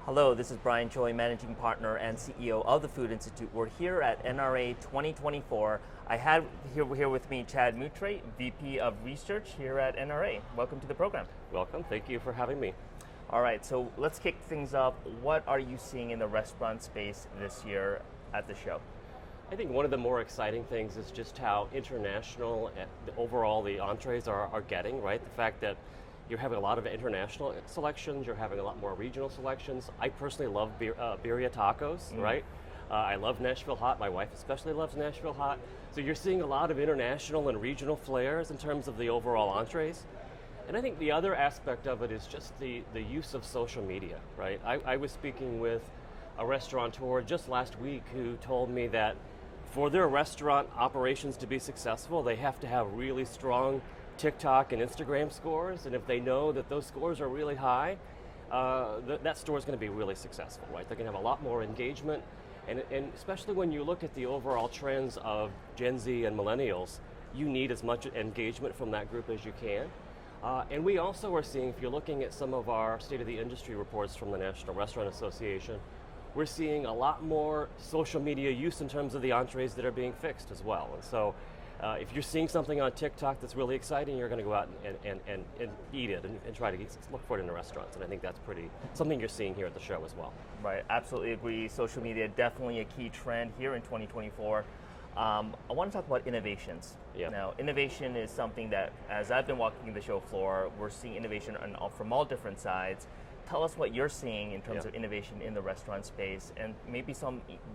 Hello, this is Brian Choi, Managing Partner and CEO of the Food Institute. We're here at NRA 2024. I have here with me Chad Moutray, VP of Research here at NRA. Welcome to the program. Welcome, thank you for having me. All right, so let's kick things off. What are you seeing in the restaurant space this year at the show? I think one of the more exciting things is just how international overall the entrees are getting, right? The fact that you're having a lot of international selections, you're having a lot more regional selections. I personally love birria tacos, right? I love Nashville hot, my wife especially loves Nashville hot. So you're seeing a lot of international and regional flares in terms of the overall entrees. And I think the other aspect of it is just the use of social media, right? I was speaking with a restaurateur just last week who told me that for their restaurant operations to be successful, they have to have really strong TikTok and Instagram scores, and if they know that those scores are really high, that store is going to be really successful, right? They're going to have a lot more engagement, and especially when you look at the overall trends of Gen Z and millennials, you need as much engagement from that group as you can. And we also are seeing, if you're looking at some of our state of the industry reports from the National Restaurant Association, we're seeing a lot more social media use in terms of the entrees that are being fixed as well. And so if you're seeing something on TikTok that's really exciting, you're going to go out and eat it and try to look for it in the restaurants. And I think that's something you're seeing here at the show as well. Right, absolutely agree. Social media, definitely a key trend here in 2024. I want to talk about innovations. Yeah. Now, innovation is something that, as I've been walking the show floor, we're seeing innovation from all different sides. Tell us what you're seeing in terms of innovation in the restaurant space, and maybe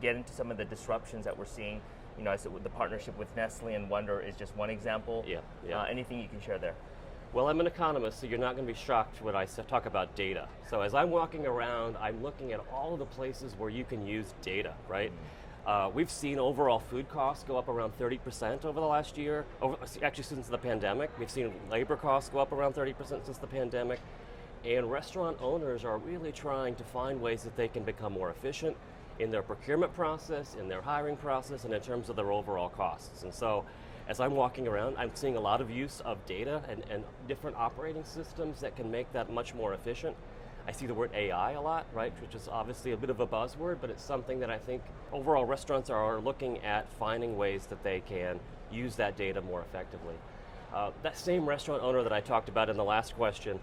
get into some of the disruptions that we're seeing. You know, I said the partnership with Nestlé and Wonder is just one example. Anything you can share there? Well, I'm an economist, so you're not going to be shocked when I talk about data. So as I'm walking around, I'm looking at all of the places where you can use data, right? We've seen overall food costs go up around 30% over the last year, actually since the pandemic. We've seen labor costs go up around 30% since the pandemic. And restaurant owners are really trying to find ways that they can become more efficient in their procurement process, in their hiring process, and in terms of their overall costs. And so, as I'm walking around, I'm seeing a lot of use of data and different operating systems that can make that much more efficient. I see the word AI a lot, right, which is obviously a bit of a buzzword, but it's something that I think overall restaurants are looking at finding ways that they can use that data more effectively. That same restaurant owner that I talked about in the last question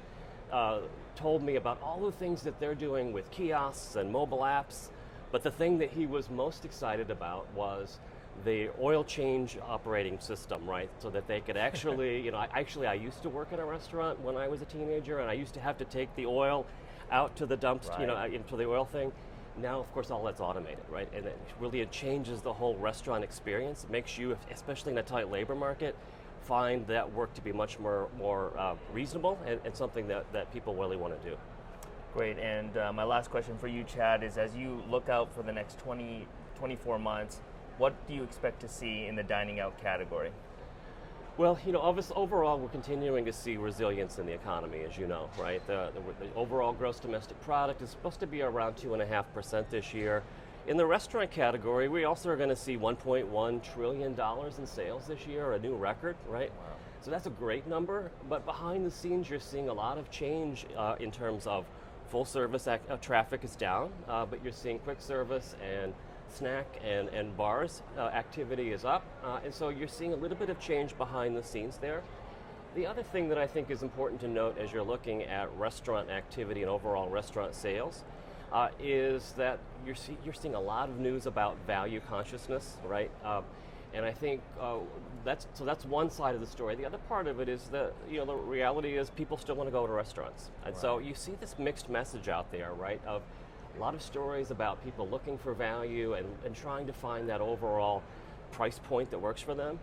told me about all the things that they're doing with kiosks and mobile apps, but the thing that he was most excited about was the oil change operating system, right? So that they could actually, you know, I used to work in a restaurant when I was a teenager, and I used to have to take the oil out to the dumps, you know, into the oil thing. Now, of course, all that's automated, right? And it changes the whole restaurant experience. It makes you, especially in a tight labor market, find that work to be much more reasonable and something that people really want to do. Great, and my last question for you, Chad, is as you look out for the next 24 months, what do you expect to see in the dining out category? Well, you know, obviously, overall, we're continuing to see resilience in the economy, as you know, right? The overall gross domestic product is supposed to be around 2.5% this year. In the restaurant category, we also are going to see $1.1 trillion in sales this year, a new record, right? Wow. So that's a great number, but behind the scenes, you're seeing a lot of change in terms of full service traffic is down, but you're seeing quick service and snack and bars activity is up, and so you're seeing a little bit of change behind the scenes there. The other thing that I think is important to note as you're looking at restaurant activity and overall restaurant sales is that you're seeing a lot of news about value consciousness, right? And I think that's one side of the story. The other part of it is that, you know, the reality is people still want to go to restaurants, and so you see this mixed message out there, right? Of a lot of stories about people looking for value and trying to find that overall price point that works for them.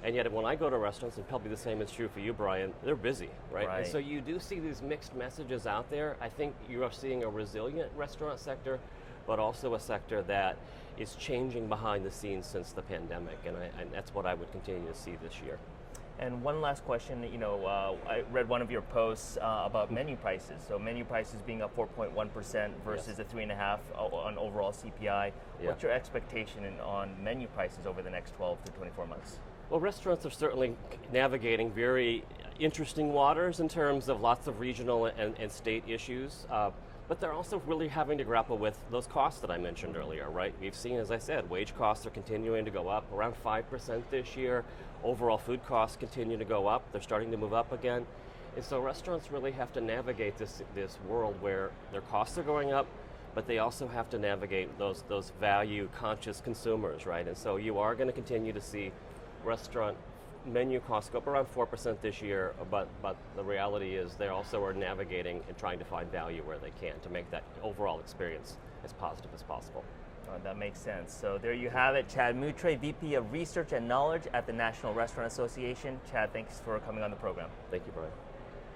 And yet when I go to restaurants, and probably the same is true for you, Brian, they're busy, right? And so you do see these mixed messages out there. I think you are seeing a resilient restaurant sector, but also a sector that is changing behind the scenes since the pandemic, and that's what I would continue to see this year. And one last question, you know, I read one of your posts about menu prices. So menu prices being up 4.1% versus the 3.5% on overall CPI. What's your expectation on menu prices over the next 12 to 24 months? Well, restaurants are certainly navigating very interesting waters in terms of lots of regional and state issues. but they're also really having to grapple with those costs that I mentioned earlier, right? We've seen, as I said, wage costs are continuing to go up, around 5% this year. Overall food costs continue to go up. They're starting to move up again. And so restaurants really have to navigate this world where their costs are going up, but they also have to navigate those value-conscious consumers, right? And so you are going to continue to see restaurant menu costs go up around 4% this year, but the reality is they also are navigating and trying to find value where they can to make that overall experience as positive as possible. That makes sense. So there you have it, Chad Moutray, VP of Research and Knowledge at the National Restaurant Association. Chad, thanks for coming on the program. Thank you, Brian.